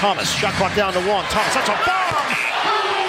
Thomas, shot clock down to 1. Thomas, that's a bomb!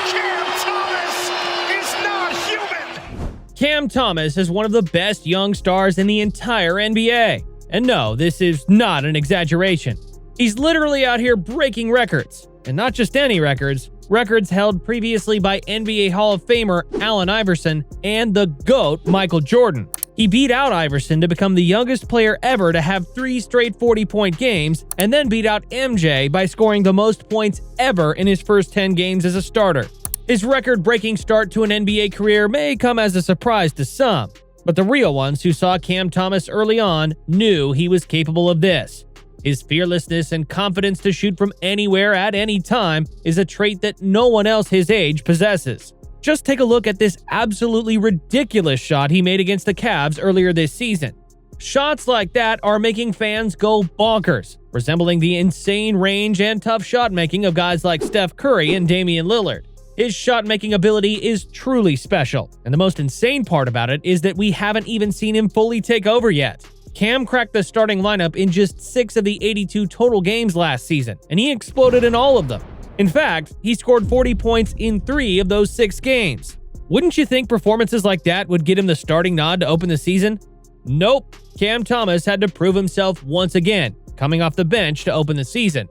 Cam Thomas is not human! Cam Thomas is one of the best young stars in the entire NBA. And no, this is not an exaggeration. He's literally out here breaking records. And not just any records, records held previously by NBA Hall of Famer Allen Iverson and the GOAT Michael Jordan. He beat out Iverson to become the youngest player ever to have 3 straight 40-point games, and then beat out MJ by scoring the most points ever in his first 10 games as a starter. His record-breaking start to an NBA career may come as a surprise to some, but the real ones who saw Cam Thomas early on knew he was capable of this. His fearlessness and confidence to shoot from anywhere at any time is a trait that no one else his age possesses. Just take a look at this absolutely ridiculous shot he made against the Cavs earlier this season. Shots like that are making fans go bonkers, resembling the insane range and tough shot-making of guys like Steph Curry and Damian Lillard. His shot-making ability is truly special, and the most insane part about it is that we haven't even seen him fully take over yet. Cam cracked the starting lineup in just 6 of the 82 total games last season, and he exploded in all of them. In fact, he scored 40 points in 3 of those 6 games. Wouldn't you think performances like that would get him the starting nod to open the season? Nope. Cam Thomas had to prove himself once again, coming off the bench to open the season.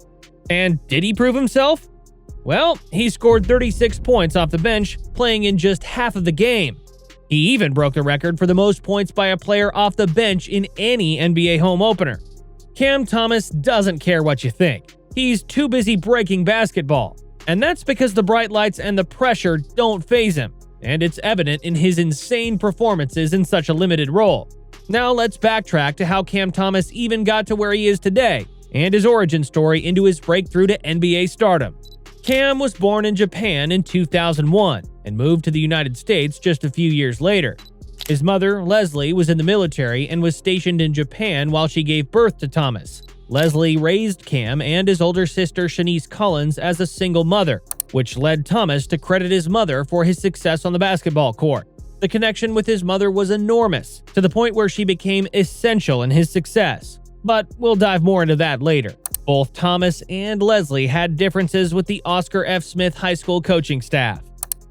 And did he prove himself? Well, he scored 36 points off the bench, playing in just half of the game. He even broke the record for the most points by a player off the bench in any NBA home opener. Cam Thomas doesn't care what you think. He's too busy breaking basketball. And that's because the bright lights and the pressure don't faze him. And it's evident in his insane performances in such a limited role. Now let's backtrack to how Cam Thomas even got to where he is today, and his origin story into his breakthrough to NBA stardom. Cam was born in Japan in 2001 and moved to the United States just a few years later. His mother, Leslie, was in the military and was stationed in Japan while she gave birth to Thomas. Leslie raised Cam and his older sister Shanice Collins as a single mother, which led Thomas to credit his mother for his success on the basketball court. The connection with his mother was enormous, to the point where she became essential in his success. But we'll dive more into that later. Both Thomas and Leslie had differences with the Oscar F. Smith High School coaching staff.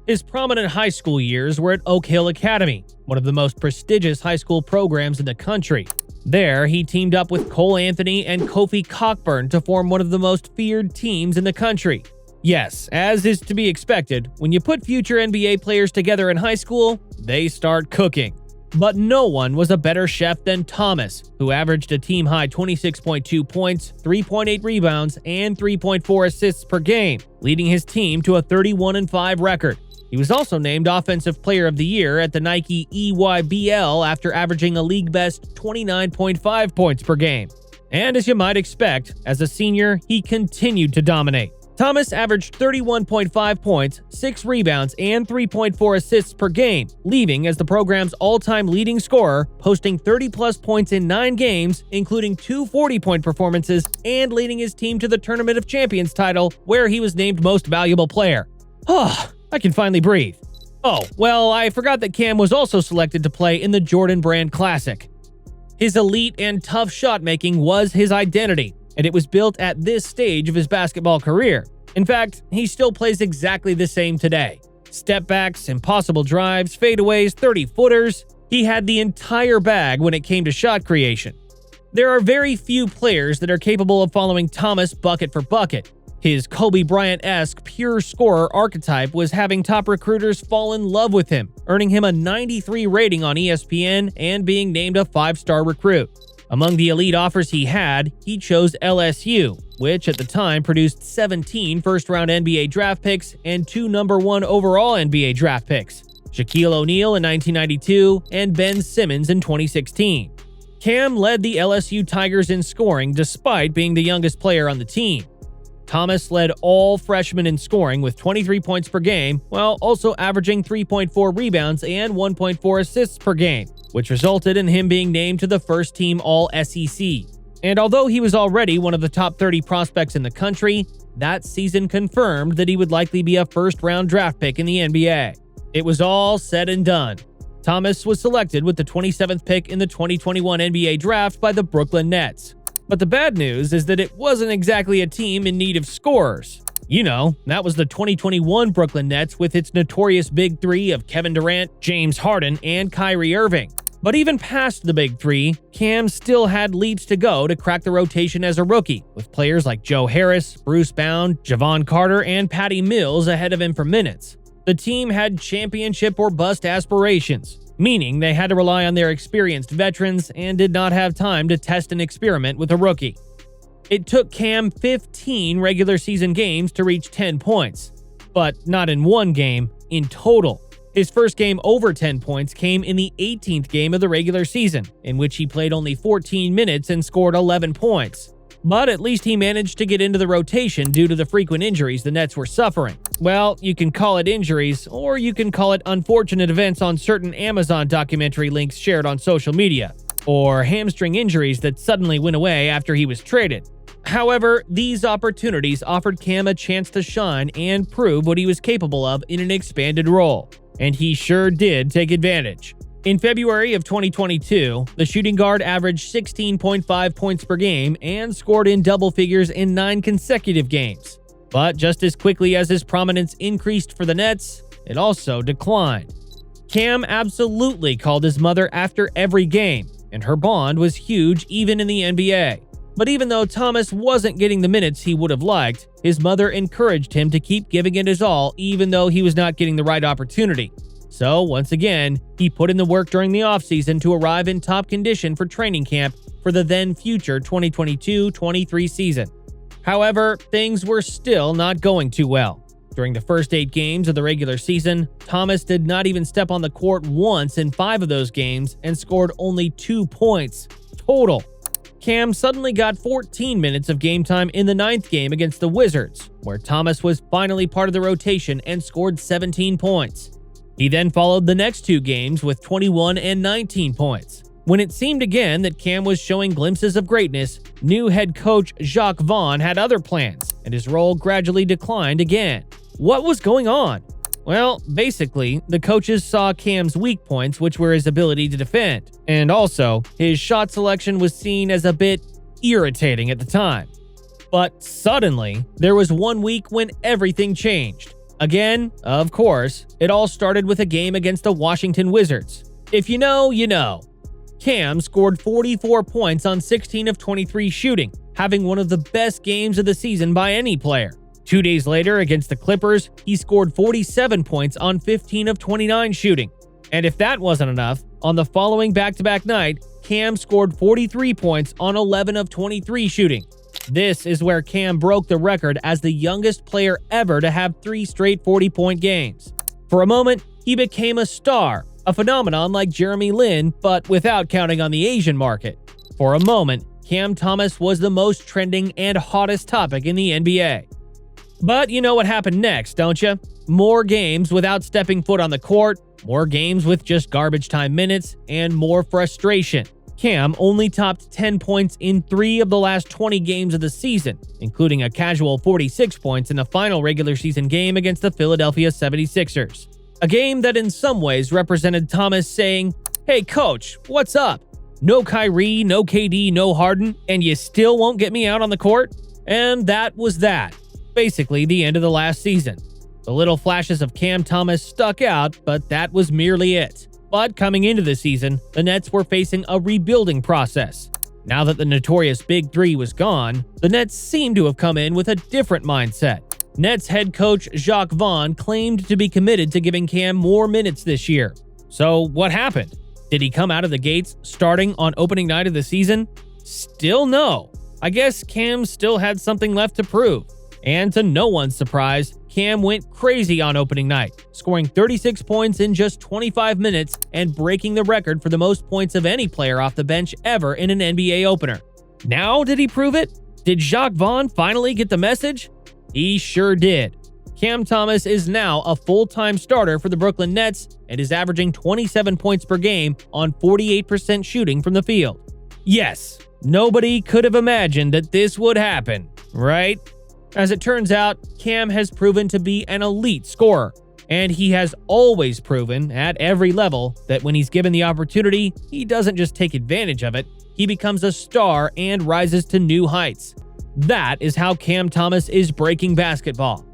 His prominent high school years were at Oak Hill Academy, one of the most prestigious high school programs in the country. There, he teamed up with Cole Anthony and Kofi Cockburn to form one of the most feared teams in the country. Yes, as is to be expected, when you put future NBA players together in high school, they start cooking. But no one was a better chef than Thomas, who averaged a team-high 26.2 points, 3.8 rebounds, and 3.4 assists per game, leading his team to a 31-5 record. He was also named Offensive Player of the Year at the Nike EYBL after averaging a league-best 29.5 points per game. And as you might expect, as a senior, he continued to dominate. Thomas averaged 31.5 points, 6 rebounds, and 3.4 assists per game, leaving as the program's all-time leading scorer, posting 30-plus points in 9 games, including 2 40-point performances, and leading his team to the Tournament of Champions title, where he was named Most Valuable Player. I can finally breathe. Oh, well, I forgot that Cam was also selected to play in the Jordan Brand Classic. His elite and tough shot-making was his identity, and it was built at this stage of his basketball career. In fact, he still plays exactly the same today. Step-backs, impossible drives, fadeaways, 30-footers. He had the entire bag when it came to shot creation. There are very few players that are capable of following Thomas bucket for bucket. His Kobe Bryant-esque pure scorer archetype was having top recruiters fall in love with him, earning him a 93 rating on ESPN and being named a 5-star recruit. Among the elite offers he had, he chose LSU, which at the time produced 17 first-round NBA draft picks and 2 number 1 overall NBA draft picks, Shaquille O'Neal in 1992 and Ben Simmons in 2016. Cam led the LSU Tigers in scoring despite being the youngest player on the team. Thomas led all freshmen in scoring with 23 points per game, while also averaging 3.4 rebounds and 1.4 assists per game, which resulted in him being named to the first-team All-SEC. And although he was already one of the top 30 prospects in the country, that season confirmed that he would likely be a first-round draft pick in the NBA. It was all said and done. Thomas was selected with the 27th pick in the 2021 NBA Draft by the Brooklyn Nets. But the bad news is that it wasn't exactly a team in need of scorers. You know, that was the 2021 Brooklyn Nets with its notorious Big Three of Kevin Durant, James Harden, and Kyrie Irving. But even past the Big Three, Cam still had leaps to go to crack the rotation as a rookie, with players like Joe Harris, Bruce Bound, Javon Carter, and Patty Mills ahead of him for minutes. The team had championship or bust aspirations, meaning they had to rely on their experienced veterans and did not have time to test and experiment with a rookie. It took Cam 15 regular season games to reach 10 points, but not in one game, in total. His first game over 10 points came in the 18th game of the regular season, in which he played only 14 minutes and scored 11 points. But at least he managed to get into the rotation due to the frequent injuries the Nets were suffering. Well, you can call it injuries, or you can call it unfortunate events on certain Amazon documentary links shared on social media, or hamstring injuries that suddenly went away after he was traded. However, these opportunities offered Cam a chance to shine and prove what he was capable of in an expanded role, and he sure did take advantage. In February of 2022, the shooting guard averaged 16.5 points per game and scored in double figures in 9 consecutive games. But just as quickly as his prominence increased for the Nets, it also declined. Cam absolutely called his mother after every game, and her bond was huge even in the NBA. But even though Thomas wasn't getting the minutes he would have liked, his mother encouraged him to keep giving it his all even though he was not getting the right opportunity. So, once again, he put in the work during the offseason to arrive in top condition for training camp for the then-future 2022-23 season. However, things were still not going too well. During the first 8 games of the regular season, Thomas did not even step on the court once in 5 of those games and scored only 2 points total. Cam suddenly got 14 minutes of game time in the 9th game against the Wizards, where Thomas was finally part of the rotation and scored 17 points. He then followed the next 2 games with 21 and 19 points. When it seemed again that Cam was showing glimpses of greatness, new head coach Jacques Vaughn had other plans, and his role gradually declined again. What was going on? Well, basically, the coaches saw Cam's weak points, which were his ability to defend, and also, his shot selection was seen as a bit irritating at the time. But suddenly, there was one week when everything changed. Again, of course, it all started with a game against the Washington Wizards. If you know, you know. Cam scored 44 points on 16 of 23 shooting, having one of the best games of the season by any player. 2 days later, against the Clippers, he scored 47 points on 15 of 29 shooting. And if that wasn't enough, on the following back-to-back night, Cam scored 43 points on 11 of 23 shooting. This is where Cam broke the record as the youngest player ever to have 3 straight 40-point games. For a moment, he became a star, a phenomenon like Jeremy Lin, but without counting on the Asian market. For a moment, Cam Thomas was the most trending and hottest topic in the NBA. But you know what happened next, don't you? More games without stepping foot on the court, more games with just garbage time minutes, and more frustration. Cam only topped 10 points in 3 of the last 20 games of the season, including a casual 46 points in the final regular season game against the Philadelphia 76ers. A game that in some ways represented Thomas saying, "Hey coach, what's up? No Kyrie, no KD, no Harden, and you still won't get me out on the court?" And that was that. Basically the end of the last season. The little flashes of Cam Thomas stuck out, but that was merely it. But coming into the season, the Nets were facing a rebuilding process. Now that the notorious Big Three was gone, the Nets seemed to have come in with a different mindset. Nets head coach Jacques Vaughn claimed to be committed to giving Cam more minutes this year. So what happened? Did he come out of the gates starting on opening night of the season? Still no. I guess Cam still had something left to prove. And to no one's surprise, Cam went crazy on opening night, scoring 36 points in just 25 minutes and breaking the record for the most points of any player off the bench ever in an NBA opener. Now did he prove it? Did Jacques Vaughn finally get the message? He sure did. Cam Thomas is now a full-time starter for the Brooklyn Nets and is averaging 27 points per game on 48% shooting from the field. Yes, nobody could have imagined that this would happen, right? As it turns out, Cam has proven to be an elite scorer. And he has always proven, at every level, that when he's given the opportunity, he doesn't just take advantage of it, he becomes a star and rises to new heights. That is how Cam Thomas is breaking basketball.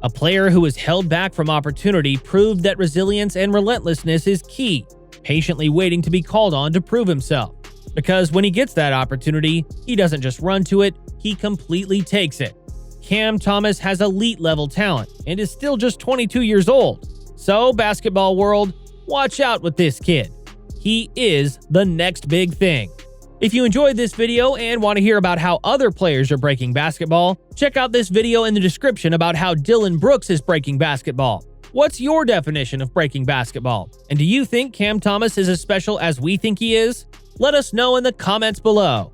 A player who is held back from opportunity proved that resilience and relentlessness is key, patiently waiting to be called on to prove himself. Because when he gets that opportunity, he doesn't just run to it, he completely takes it. Cam Thomas has elite-level talent and is still just 22 years old. So, basketball world, watch out with this kid. He is the next big thing. If you enjoyed this video and want to hear about how other players are breaking basketball, check out this video in the description about how Dylan Brooks is breaking basketball. What's your definition of breaking basketball? And do you think Cam Thomas is as special as we think he is? Let us know in the comments below.